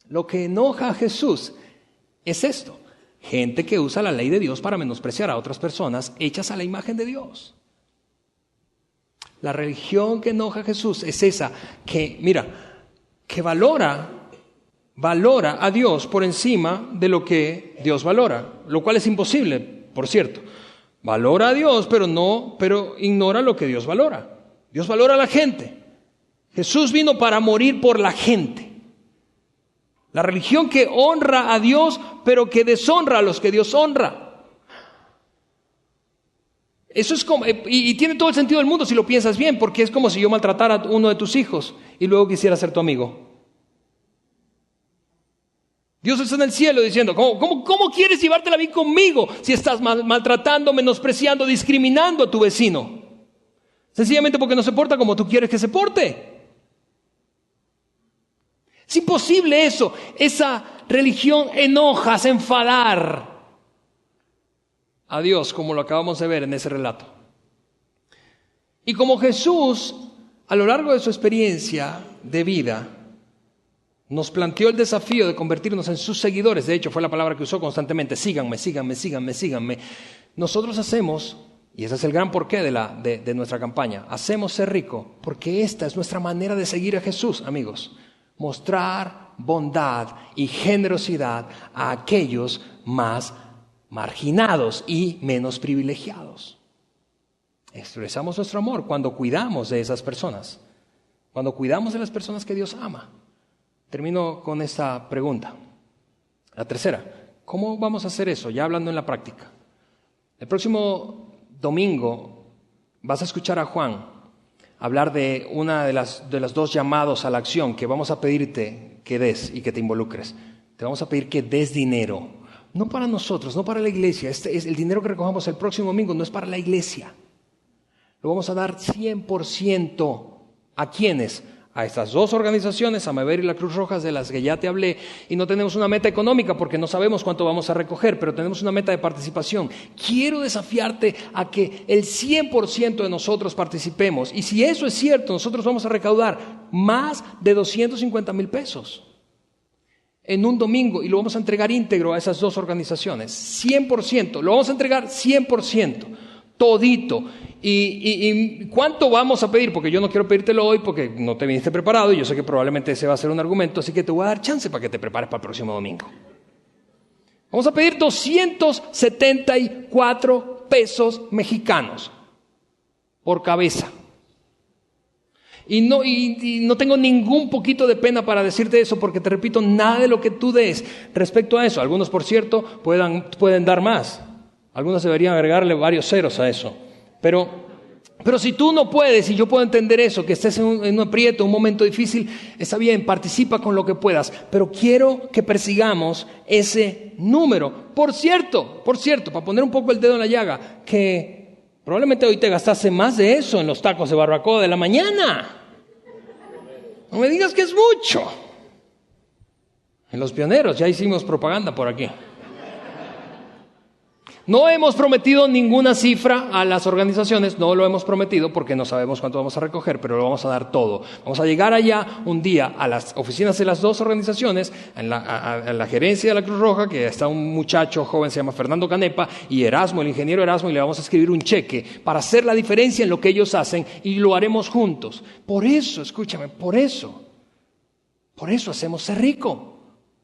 Lo que enoja a Jesús es esto. Gente que usa la ley de Dios para menospreciar a otras personas hechas a la imagen de Dios. La religión que enoja a Jesús es esa que, que valora a Dios por encima de lo que Dios valora, lo cual es imposible, por cierto. Valora a Dios, pero ignora lo que Dios valora. Dios valora a la gente. Jesús vino para morir por la gente. La religión que honra a Dios, pero que deshonra a los que Dios honra. Eso es como, y tiene todo el sentido del mundo si lo piensas bien, porque es como si yo maltratara a uno de tus hijos y luego quisiera ser tu amigo. Dios está en el cielo diciendo, ¿cómo quieres llevártela bien conmigo si estás maltratando, menospreciando, discriminando a tu vecino? Sencillamente porque no se porta como tú quieres que se porte. Es imposible eso. Esa religión enoja, hace enfadar a Dios, como lo acabamos de ver en ese relato. Y como Jesús, a lo largo de su experiencia de vida, nos planteó el desafío de convertirnos en sus seguidores. De hecho, fue la palabra que usó constantemente: síganme, síganme, síganme, síganme. Nosotros hacemos, y ese es el gran porqué de nuestra campaña, hacemos Ser Rico, porque esta es nuestra manera de seguir a Jesús, amigos. Mostrar bondad y generosidad a aquellos más marginados y menos privilegiados. Expresamos nuestro amor cuando cuidamos de esas personas, cuando cuidamos de las personas que Dios ama. Termino con esta pregunta. La tercera, ¿cómo vamos a hacer eso? Ya hablando en la práctica. El próximo domingo vas a escuchar a Juan hablar de una de las dos llamados a la acción que vamos a pedirte que des y que te involucres. Te vamos a pedir que des dinero. No para nosotros, no para la iglesia. El dinero que recojamos el próximo domingo no es para la iglesia. Lo vamos a dar 100%. ¿A quiénes? A estas dos organizaciones, a Maver y la Cruz Roja, de las que ya te hablé, y no tenemos una meta económica porque no sabemos cuánto vamos a recoger, pero tenemos una meta de participación. Quiero desafiarte a que el 100% de nosotros participemos, y si eso es cierto, nosotros vamos a recaudar más de 250,000 pesos en un domingo, y lo vamos a entregar íntegro a esas dos organizaciones. 100%, lo vamos a entregar 100%, todito. ¿Y cuánto vamos a pedir? Porque yo no quiero pedírtelo hoy porque no te viniste preparado y yo sé que probablemente ese va a ser un argumento, así que te voy a dar chance para que te prepares para el próximo domingo. Vamos a pedir 274 pesos mexicanos por cabeza. Y no tengo ningún poquito de pena para decirte eso, porque te repito, nada de lo que tú des respecto a eso. Algunos, por cierto, pueden dar más. Algunos deberían agregarle varios ceros a eso. Pero si tú no puedes, y yo puedo entender eso, que estés en un aprieto, un momento difícil, está bien, participa con lo que puedas. Pero quiero que persigamos ese número. Por cierto, para poner un poco el dedo en la llaga, que probablemente hoy te gastaste más de eso en los tacos de barbacoa de la mañana. No me digas que es mucho. En Los Pioneros ya hicimos propaganda por aquí. No hemos prometido ninguna cifra a las organizaciones, no lo hemos prometido porque no sabemos cuánto vamos a recoger, pero lo vamos a dar todo. Vamos a llegar allá un día a las oficinas de las dos organizaciones, a la gerencia de la Cruz Roja, que está un muchacho joven, se llama Fernando Canepa, y Erasmo, el ingeniero Erasmo, y le vamos a escribir un cheque para hacer la diferencia en lo que ellos hacen, y lo haremos juntos. Por eso, escúchame, por eso hacemos Ser Rico.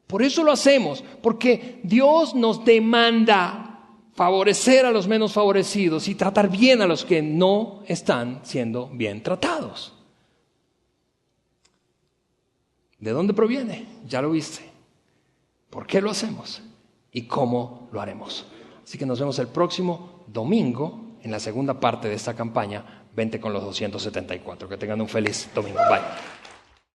Por eso lo hacemos, porque Dios nos demanda favorecer a los menos favorecidos y tratar bien a los que no están siendo bien tratados. ¿De dónde proviene? Ya lo viste. ¿Por qué lo hacemos? ¿Y cómo lo haremos? Así que nos vemos el próximo domingo en la segunda parte de esta campaña. Vente con los 274. Que tengan un feliz domingo. Bye.